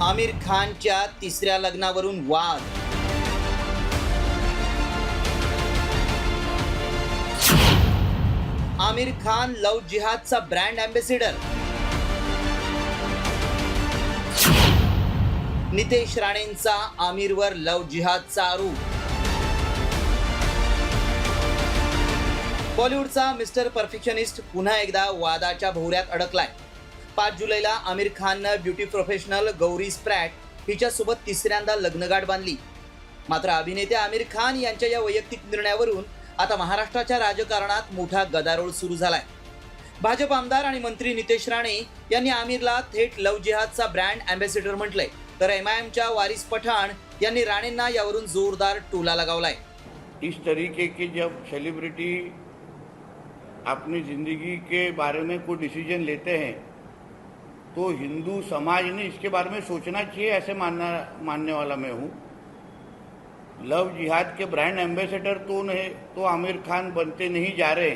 आमिर खानच्या तिसऱ्या लग्नावरून वाद. आमिर खान लव्ह जिहादचा ब्रँड अँबॅसेडर. नितेश राणेंचा आमिरवर लव्ह जिहादचा आरोप. बॉलिवूडचा मिस्टर परफेक्शनिस्ट पुन्हा एकदा वादाच्या भोवऱ्यात अडकलाय. 5 जुलैला आमिर खाननं ब्युटी प्रोफेशनल गौरी स्प्रॅट हिच्यासोबत तिसऱ्यांदा लग्नगाठ बांधली. मात्र अभिनेते आमिर खान यांच्या या वैयक्तिक निर्णयावरून आता महाराष्ट्राच्या राजकारणात मोठा गदारोळ सुरू झालाय. भाजप आमदार आणि मंत्री नितेश राणे यांनी आमिरला थेट लव्ह जिहादचा ब्रँड अँबॅसेडर म्हटलंय, तर MIMच्या वारिस पठाण यांनी राणेंना यावरून जोरदार टोला लगावलाय. इस तरीके के जब सेलिब्रिटी अपनी जिंदगी के बारे में कोई डिसीजन लेते हैं तो हिंदू समाज ने इसके बारे में सोचना चाहिए, ऐसे मानने वाला मैं हूँ. लव जिहाद के ब्रांड एम्बेसडर तो आमिर खान बनते नहीं जा रहे,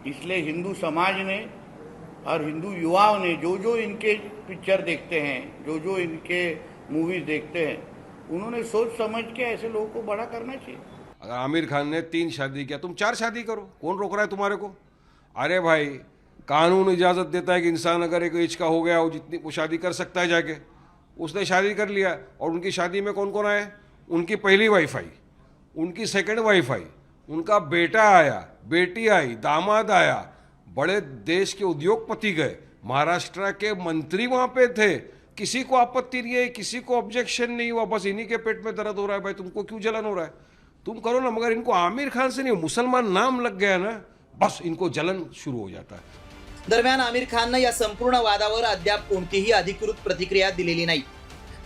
इसलिए हिंदू समाज ने और हिंदू युवाओं ने जो इनके पिक्चर देखते हैं, जो इनके मूवीज देखते हैं, उन्होंने सोच समझ के ऐसे लोगों को बड़ा करना चाहिए. अगर आमिर खान ने 3 शादी किया, तुम 4 शादी करो, कौन रोक रहा है तुम्हारे को? अरे भाई, कानून इजाज़त देता है कि इंसान अगर एक एज का हो गया वो शादी कर सकता है जाके. उसने शादी कर लिया और उनकी शादी में कौन कौन आए? उनकी पहली वाइफ आई, उनकी सेकंड वाइफ आई, उनका बेटा आया, बेटी आई, दामाद आया, बड़े देश के उद्योगपति गए, महाराष्ट्र के मंत्री वहाँ पे थे. किसी को आपत्ति नहीं है, किसी को ऑब्जेक्शन नहीं हुआ. बस इन्हीं के पेट में दर्द हो रहा है. भाई तुमको क्यों जलन हो रहा है? तुम करो ना, मगर इनको आमिर खान से नहीं, मुसलमान नाम लग गया ना, बस इनको जलन शुरू हो जाता है. दरम्यान आमिर खाननं या संपूर्ण वादावर अद्याप कोणतीही अधिकृत प्रतिक्रिया दिलेली नाही.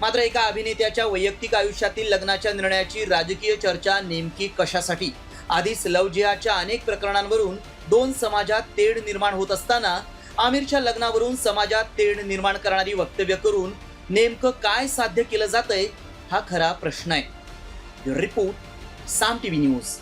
मात्र एका अभिनेत्याच्या वैयक्तिक आयुष्यातील लग्नाच्या निर्णयाची राजकीय चर्चा नेमकी कशासाठी? आधीच लव्ह जिहादच्या अनेक प्रकरणांवरून 2 समाजात तेढ निर्माण होत असताना आमिरच्या लग्नावरून समाजात तेढ निर्माण करणारी वक्तव्य करून नेमकं काय साध्य केलं जातंय, हा खरा प्रश्न आहे. रिपोर्ट साम TV न्यूज.